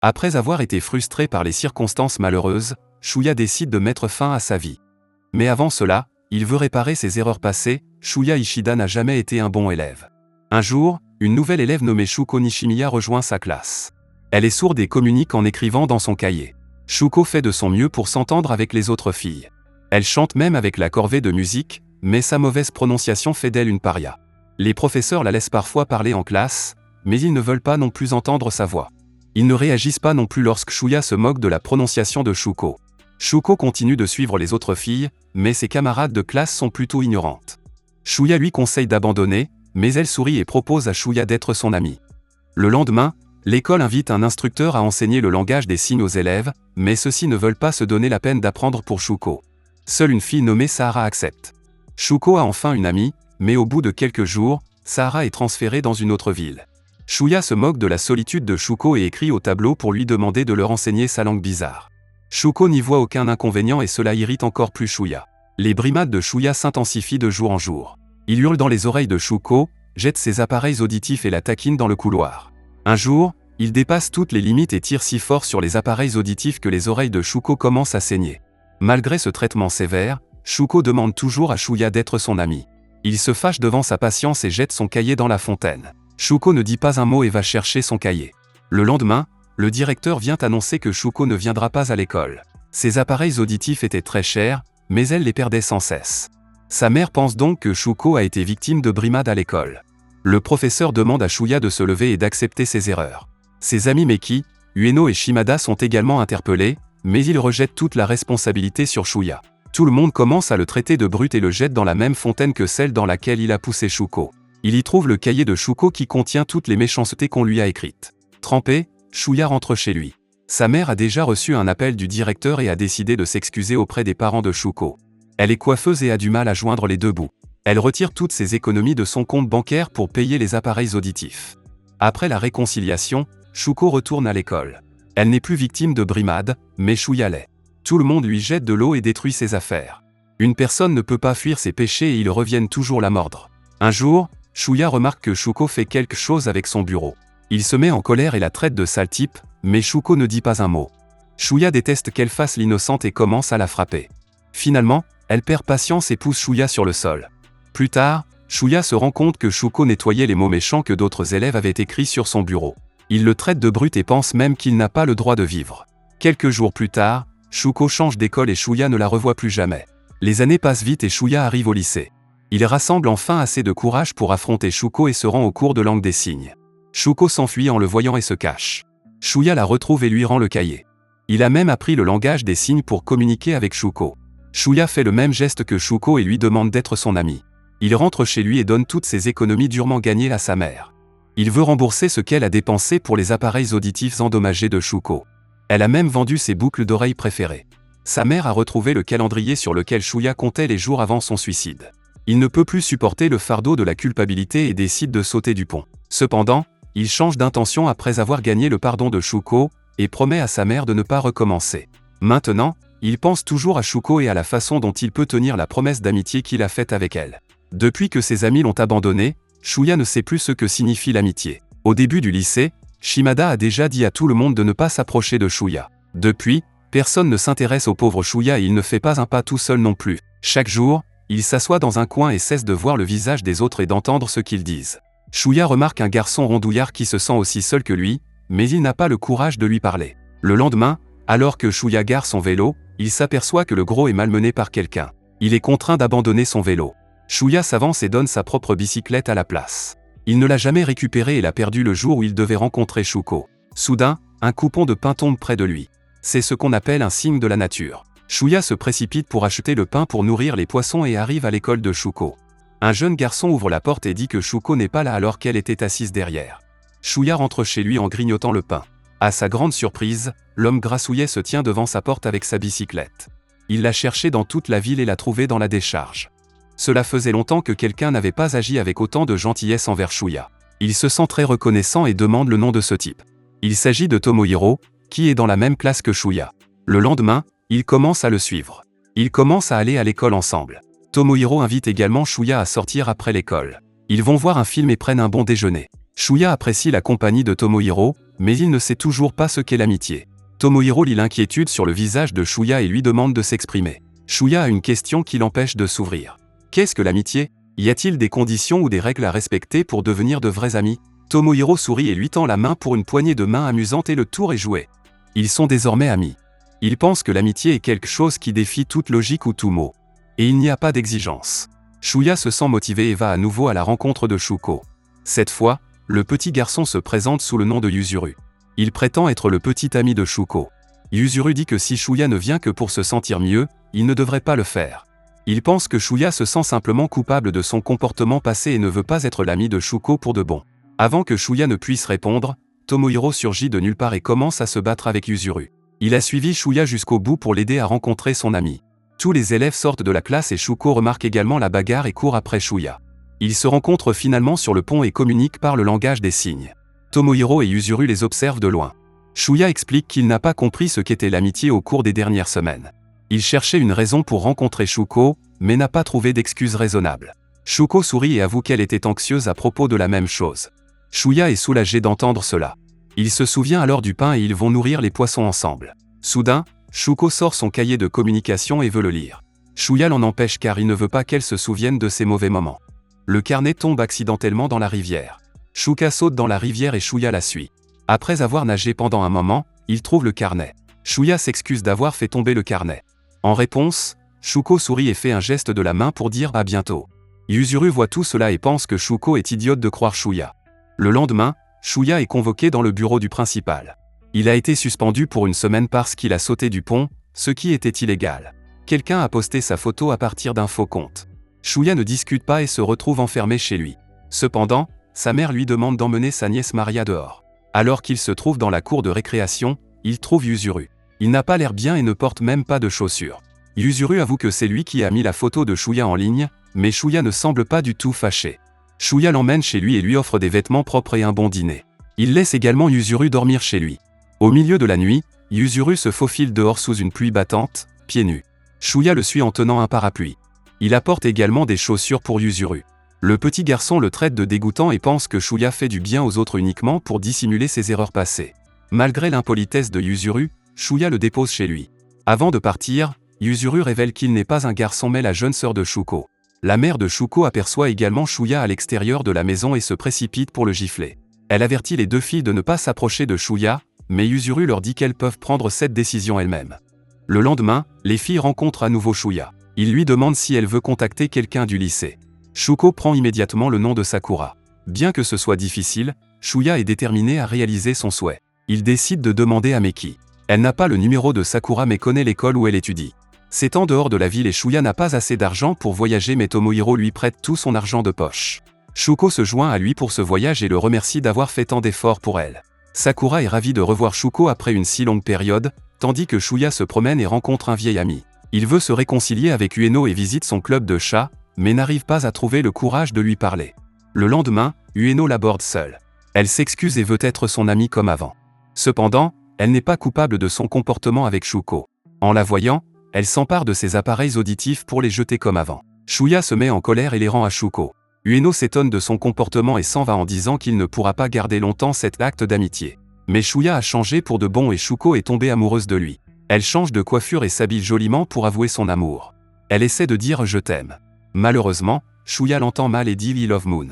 Après avoir été frustré par les circonstances malheureuses, Shuya décide de mettre fin à sa vie. Mais avant cela, il veut réparer ses erreurs passées. Shuya Ishida n'a jamais été un bon élève. Un jour, une nouvelle élève nommée Shuko Nishimiya rejoint sa classe. Elle est sourde et communique en écrivant dans son cahier. Shuko fait de son mieux pour s'entendre avec les autres filles. Elle chante même avec la corvée de musique, mais sa mauvaise prononciation fait d'elle une paria. Les professeurs la laissent parfois parler en classe, mais ils ne veulent pas non plus entendre sa voix. Ils ne réagissent pas non plus lorsque Shuya se moque de la prononciation de Shuko. Shuko continue de suivre les autres filles, mais ses camarades de classe sont plutôt ignorantes. Shuya lui conseille d'abandonner, mais elle sourit et propose à Shuya d'être son amie. Le lendemain, l'école invite un instructeur à enseigner le langage des signes aux élèves, mais ceux-ci ne veulent pas se donner la peine d'apprendre pour Shuko. Seule une fille nommée Sahara accepte. Shuko a enfin une amie, mais au bout de quelques jours, Sahara est transférée dans une autre ville. Shuya se moque de la solitude de Shuko et écrit au tableau pour lui demander de leur enseigner sa langue bizarre. Shuko n'y voit aucun inconvénient et cela irrite encore plus Shuya. Les brimades de Shuya s'intensifient de jour en jour. Il hurle dans les oreilles de Shuko, jette ses appareils auditifs et la taquine dans le couloir. Un jour, il dépasse toutes les limites et tire si fort sur les appareils auditifs que les oreilles de Shuko commencent à saigner. Malgré ce traitement sévère, Shuko demande toujours à Shuya d'être son ami. Il se fâche devant sa patience et jette son cahier dans la fontaine. Shuko ne dit pas un mot et va chercher son cahier. Le lendemain, le directeur vient annoncer que Shuko ne viendra pas à l'école. Ses appareils auditifs étaient très chers, mais elle les perdait sans cesse. Sa mère pense donc que Shuko a été victime de brimades à l'école. Le professeur demande à Shuya de se lever et d'accepter ses erreurs. Ses amis Meki, Ueno et Shimada sont également interpellés, mais ils rejettent toute la responsabilité sur Shuya. Tout le monde commence à le traiter de brute et le jette dans la même fontaine que celle dans laquelle il a poussé Shuko. Il y trouve le cahier de Shuko qui contient toutes les méchancetés qu'on lui a écrites. Trempé, Shuya rentre chez lui. Sa mère a déjà reçu un appel du directeur et a décidé de s'excuser auprès des parents de Shuko. Elle est coiffeuse et a du mal à joindre les deux bouts. Elle retire toutes ses économies de son compte bancaire pour payer les appareils auditifs. Après la réconciliation, Shuko retourne à l'école. Elle n'est plus victime de brimades, mais Shuya l'est. Tout le monde lui jette de l'eau et détruit ses affaires. Une personne ne peut pas fuir ses péchés et ils reviennent toujours la mordre. Un jour, Shuya remarque que Shuko fait quelque chose avec son bureau. Il se met en colère et la traite de sale type, mais Shuko ne dit pas un mot. Shuya déteste qu'elle fasse l'innocente et commence à la frapper. Finalement, elle perd patience et pousse Shuya sur le sol. Plus tard, Shuya se rend compte que Shuko nettoyait les mots méchants que d'autres élèves avaient écrits sur son bureau. Il le traite de brute et pense même qu'il n'a pas le droit de vivre. Quelques jours plus tard, Shuko change d'école et Shuya ne la revoit plus jamais. Les années passent vite et Shuya arrive au lycée. Il rassemble enfin assez de courage pour affronter Shuko et se rend au cours de langue des signes. Shuko s'enfuit en le voyant et se cache. Shuya la retrouve et lui rend le cahier. Il a même appris le langage des signes pour communiquer avec Shuko. Shuya fait le même geste que Shuko et lui demande d'être son ami. Il rentre chez lui et donne toutes ses économies durement gagnées à sa mère. Il veut rembourser ce qu'elle a dépensé pour les appareils auditifs endommagés de Shuko. Elle a même vendu ses boucles d'oreilles préférées. Sa mère a retrouvé le calendrier sur lequel Shuya comptait les jours avant son suicide. Il ne peut plus supporter le fardeau de la culpabilité et décide de sauter du pont. Cependant, il change d'intention après avoir gagné le pardon de Shuko, et promet à sa mère de ne pas recommencer. Maintenant, il pense toujours à Shuko et à la façon dont il peut tenir la promesse d'amitié qu'il a faite avec elle. Depuis que ses amis l'ont abandonné, Shuya ne sait plus ce que signifie l'amitié. Au début du lycée, Shimada a déjà dit à tout le monde de ne pas s'approcher de Shuya. Depuis, personne ne s'intéresse au pauvre Shuya et il ne fait pas un pas tout seul non plus. Chaque jour, il s'assoit dans un coin et cesse de voir le visage des autres et d'entendre ce qu'ils disent. Shuya remarque un garçon rondouillard qui se sent aussi seul que lui, mais il n'a pas le courage de lui parler. Le lendemain, alors que Shuya gare son vélo, il s'aperçoit que le gros est malmené par quelqu'un. Il est contraint d'abandonner son vélo. Shuya s'avance et donne sa propre bicyclette à la place. Il ne l'a jamais récupérée et l'a perdue le jour où il devait rencontrer Shuko. Soudain, un coupon de pain tombe près de lui. C'est ce qu'on appelle un signe de la nature. Shuya se précipite pour acheter le pain pour nourrir les poissons et arrive à l'école de Shuko. Un jeune garçon ouvre la porte et dit que Shuko n'est pas là alors qu'elle était assise derrière. Shuya rentre chez lui en grignotant le pain. À sa grande surprise, l'homme grassouillet se tient devant sa porte avec sa bicyclette. Il l'a cherchée dans toute la ville et l'a trouvée dans la décharge. Cela faisait longtemps que quelqu'un n'avait pas agi avec autant de gentillesse envers Shuya. Il se sent très reconnaissant et demande le nom de ce type. Il s'agit de Tomohiro, qui est dans la même classe que Shuya. Le lendemain, il commence à le suivre. Ils commencent à aller à l'école ensemble. Tomohiro invite également Shuya à sortir après l'école. Ils vont voir un film et prennent un bon déjeuner. Shuya apprécie la compagnie de Tomohiro, mais il ne sait toujours pas ce qu'est l'amitié. Tomohiro lit l'inquiétude sur le visage de Shuya et lui demande de s'exprimer. Shuya a une question qui l'empêche de s'ouvrir. Qu'est-ce que l'amitié? Y a-t-il des conditions ou des règles à respecter pour devenir de vrais amis? Tomohiro sourit et lui tend la main pour une poignée de main amusante et le tour est joué. Ils sont désormais amis. Il pense que l'amitié est quelque chose qui défie toute logique ou tout mot. Et il n'y a pas d'exigence. Shuya se sent motivé et va à nouveau à la rencontre de Shuko. Cette fois, le petit garçon se présente sous le nom de Yuzuru. Il prétend être le petit ami de Shuko. Yuzuru dit que si Shuya ne vient que pour se sentir mieux, il ne devrait pas le faire. Il pense que Shuya se sent simplement coupable de son comportement passé et ne veut pas être l'ami de Shuko pour de bon. Avant que Shuya ne puisse répondre, Tomohiro surgit de nulle part et commence à se battre avec Yuzuru. Il a suivi Shuya jusqu'au bout pour l'aider à rencontrer son ami. Tous les élèves sortent de la classe et Shuko remarque également la bagarre et court après Shuya. Ils se rencontrent finalement sur le pont et communiquent par le langage des signes. Tomohiro et Yuzuru les observent de loin. Shuya explique qu'il n'a pas compris ce qu'était l'amitié au cours des dernières semaines. Il cherchait une raison pour rencontrer Shuko, mais n'a pas trouvé d'excuse raisonnable. Shuko sourit et avoue qu'elle était anxieuse à propos de la même chose. Shuya est soulagé d'entendre cela. Il se souvient alors du pain et ils vont nourrir les poissons ensemble. Soudain, Shuko sort son cahier de communication et veut le lire. Shuya l'en empêche car il ne veut pas qu'elle se souvienne de ses mauvais moments. Le carnet tombe accidentellement dans la rivière. Shuka saute dans la rivière et Shuya la suit. Après avoir nagé pendant un moment, il trouve le carnet. Shuya s'excuse d'avoir fait tomber le carnet. En réponse, Shuko sourit et fait un geste de la main pour dire à bientôt. Yuzuru voit tout cela et pense que Shuko est idiote de croire Shuya. Le lendemain, Shuya est convoqué dans le bureau du principal. Il a été suspendu pour une semaine parce qu'il a sauté du pont, ce qui était illégal. Quelqu'un a posté sa photo à partir d'un faux compte. Shuya ne discute pas et se retrouve enfermé chez lui. Cependant, sa mère lui demande d'emmener sa nièce Maria dehors. Alors qu'il se trouve dans la cour de récréation, il trouve Yuzuru. Il n'a pas l'air bien et ne porte même pas de chaussures. Yuzuru avoue que c'est lui qui a mis la photo de Shuya en ligne, mais Shuya ne semble pas du tout fâché. Shuya l'emmène chez lui et lui offre des vêtements propres et un bon dîner. Il laisse également Yuzuru dormir chez lui. Au milieu de la nuit, Yuzuru se faufile dehors sous une pluie battante, pieds nus. Shuya le suit en tenant un parapluie. Il apporte également des chaussures pour Yuzuru. Le petit garçon le traite de dégoûtant et pense que Shuya fait du bien aux autres uniquement pour dissimuler ses erreurs passées. Malgré l'impolitesse de Yuzuru, Shuya le dépose chez lui. Avant de partir, Yuzuru révèle qu'il n'est pas un garçon mais la jeune sœur de Shuko. La mère de Shuko aperçoit également Shuya à l'extérieur de la maison et se précipite pour le gifler. Elle avertit les deux filles de ne pas s'approcher de Shuya, mais Yuzuru leur dit qu'elles peuvent prendre cette décision elles-mêmes. Le lendemain, les filles rencontrent à nouveau Shuya. Il lui demande si elle veut contacter quelqu'un du lycée. Shuko prend immédiatement le nom de Sakura. Bien que ce soit difficile, Shuya est déterminé à réaliser son souhait. Il décide de demander à Meki. Elle n'a pas le numéro de Sakura mais connaît l'école où elle étudie. C'est en dehors de la ville et Shuya n'a pas assez d'argent pour voyager mais Tomohiro lui prête tout son argent de poche. Shuko se joint à lui pour ce voyage et le remercie d'avoir fait tant d'efforts pour elle. Sakura est ravie de revoir Shuko après une si longue période, tandis que Shuya se promène et rencontre un vieil ami. Il veut se réconcilier avec Ueno et visite son club de chats, mais n'arrive pas à trouver le courage de lui parler. Le lendemain, Ueno l'aborde seule. Elle s'excuse et veut être son amie comme avant. Cependant, elle n'est pas coupable de son comportement avec Shuko. En la voyant, elle s'empare de ses appareils auditifs pour les jeter comme avant. Shuya se met en colère et les rend à Shuko. Ueno s'étonne de son comportement et s'en va en disant qu'il ne pourra pas garder longtemps cet acte d'amitié. Mais Shuya a changé pour de bon et Shuko est tombée amoureuse de lui. Elle change de coiffure et s'habille joliment pour avouer son amour. Elle essaie de dire « je t'aime ». Malheureusement, Shuya l'entend mal et dit « we love Moon ».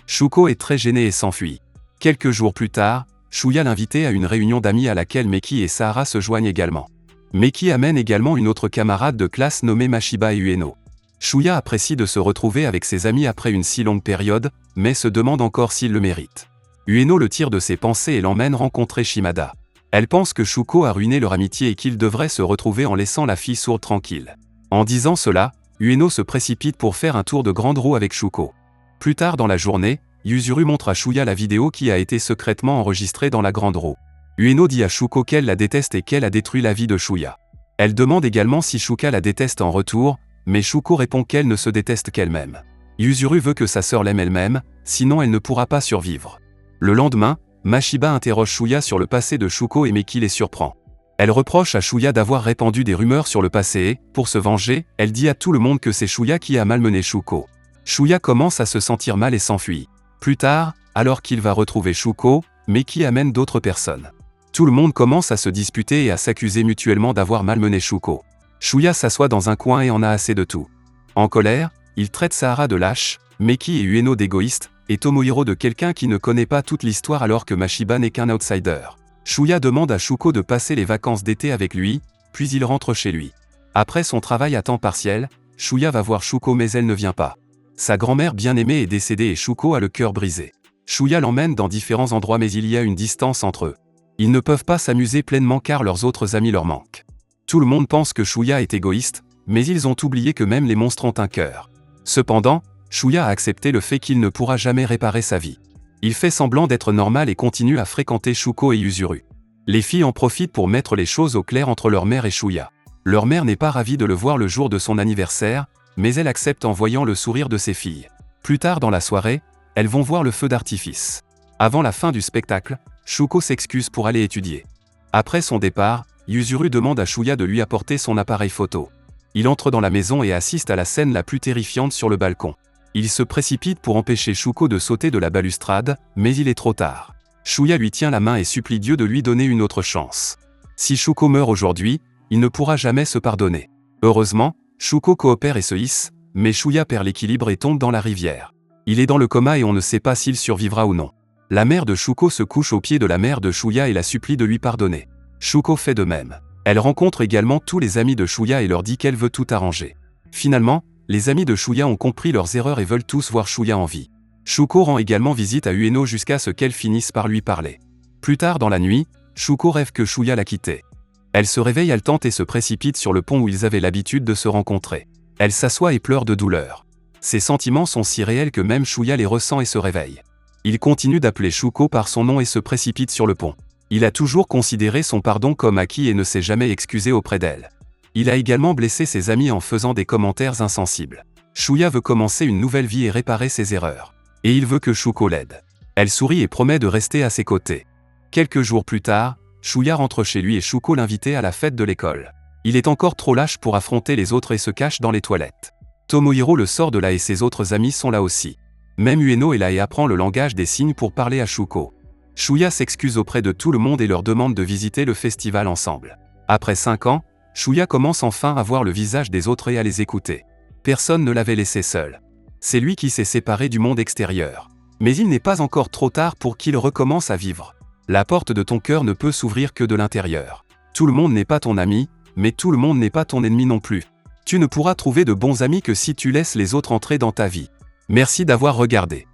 Shuko est très gênée et s'enfuit. Quelques jours plus tard, Shuya l'invitait à une réunion d'amis à laquelle Meki et Sahara se joignent également. Meki amène également une autre camarade de classe nommée Mashiba et Ueno. Shuya apprécie de se retrouver avec ses amis après une si longue période, mais se demande encore s'il le mérite. Ueno le tire de ses pensées et l'emmène rencontrer Shimada. Elle pense que Shuko a ruiné leur amitié et qu'ils devraient se retrouver en laissant la fille sourde tranquille. En disant cela, Ueno se précipite pour faire un tour de grande roue avec Shuko. Plus tard dans la journée, Yuzuru montre à Shuya la vidéo qui a été secrètement enregistrée dans la grande roue. Ueno dit à Shuko qu'elle la déteste et qu'elle a détruit la vie de Shuya. Elle demande également si Shuka la déteste en retour, mais Shuko répond qu'elle ne se déteste qu'elle-même. Yuzuru veut que sa sœur l'aime elle-même, sinon elle ne pourra pas survivre. Le lendemain, Mashiba interroge Shuya sur le passé de Shuko et Meki les surprend. Elle reproche à Shuya d'avoir répandu des rumeurs sur le passé et, pour se venger, elle dit à tout le monde que c'est Shuya qui a malmené Shuko. Shuya commence à se sentir mal et s'enfuit. Plus tard, alors qu'il va retrouver Shuko, mais qui amène d'autres personnes. Tout le monde commence à se disputer et à s'accuser mutuellement d'avoir malmené Shuko. Shuya s'assoit dans un coin et en a assez de tout. En colère, il traite Sahara de lâche, Meki et Ueno d'égoïstes, et Tomohiro de quelqu'un qui ne connaît pas toute l'histoire alors que Mashiba n'est qu'un outsider. Shuya demande à Shuko de passer les vacances d'été avec lui, puis il rentre chez lui. Après son travail à temps partiel, Shuya va voir Shuko mais elle ne vient pas. Sa grand-mère bien-aimée est décédée et Shuko a le cœur brisé. Shuya l'emmène dans différents endroits mais il y a une distance entre eux. Ils ne peuvent pas s'amuser pleinement car leurs autres amis leur manquent. Tout le monde pense que Shuya est égoïste, mais ils ont oublié que même les monstres ont un cœur. Cependant, Shuya a accepté le fait qu'il ne pourra jamais réparer sa vie. Il fait semblant d'être normal et continue à fréquenter Shuko et Yuzuru. Les filles en profitent pour mettre les choses au clair entre leur mère et Shuya. Leur mère n'est pas ravie de le voir le jour de son anniversaire, mais elle accepte en voyant le sourire de ses filles. Plus tard dans la soirée, elles vont voir le feu d'artifice. Avant la fin du spectacle, Shuko s'excuse pour aller étudier. Après son départ, Yuzuru demande à Shuya de lui apporter son appareil photo. Il entre dans la maison et assiste à la scène la plus terrifiante sur le balcon. Il se précipite pour empêcher Shuko de sauter de la balustrade, mais il est trop tard. Shuya lui tient la main et supplie Dieu de lui donner une autre chance. Si Shuko meurt aujourd'hui, il ne pourra jamais se pardonner. Heureusement, Shuko coopère et se hisse, mais Shuya perd l'équilibre et tombe dans la rivière. Il est dans le coma et on ne sait pas s'il survivra ou non. La mère de Shuko se couche aux pieds de la mère de Shuya et la supplie de lui pardonner. Shuko fait de même. Elle rencontre également tous les amis de Shuya et leur dit qu'elle veut tout arranger. Finalement, les amis de Shuya ont compris leurs erreurs et veulent tous voir Shuya en vie. Shuko rend également visite à Ueno jusqu'à ce qu'elle finisse par lui parler. Plus tard dans la nuit, Shuko rêve que Shuya l'a quitté. Elle se réveille haletante et se précipite sur le pont où ils avaient l'habitude de se rencontrer. Elle s'assoit et pleure de douleur. Ses sentiments sont si réels que même Shuya les ressent et se réveille. Il continue d'appeler Shuko par son nom et se précipite sur le pont. Il a toujours considéré son pardon comme acquis et ne s'est jamais excusé auprès d'elle. Il a également blessé ses amis en faisant des commentaires insensibles. Shuya veut commencer une nouvelle vie et réparer ses erreurs. Et il veut que Shuko l'aide. Elle sourit et promet de rester à ses côtés. Quelques jours plus tard, Shuya rentre chez lui et Shuko l'invitait à la fête de l'école. Il est encore trop lâche pour affronter les autres et se cache dans les toilettes. Tomohiro le sort de là et ses autres amis sont là aussi. Même Ueno est là et apprend le langage des signes pour parler à Shuko. Shuya s'excuse auprès de tout le monde et leur demande de visiter le festival ensemble. Après 5 ans, Shuya commence enfin à voir le visage des autres et à les écouter. Personne ne l'avait laissé seul. C'est lui qui s'est séparé du monde extérieur. Mais il n'est pas encore trop tard pour qu'il recommence à vivre. La porte de ton cœur ne peut s'ouvrir que de l'intérieur. Tout le monde n'est pas ton ami, mais tout le monde n'est pas ton ennemi non plus. Tu ne pourras trouver de bons amis que si tu laisses les autres entrer dans ta vie. Merci d'avoir regardé.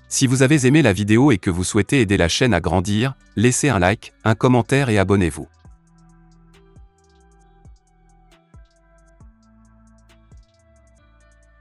Si vous avez aimé la vidéo et que vous souhaitez aider la chaîne à grandir, laissez un like, un commentaire et abonnez-vous.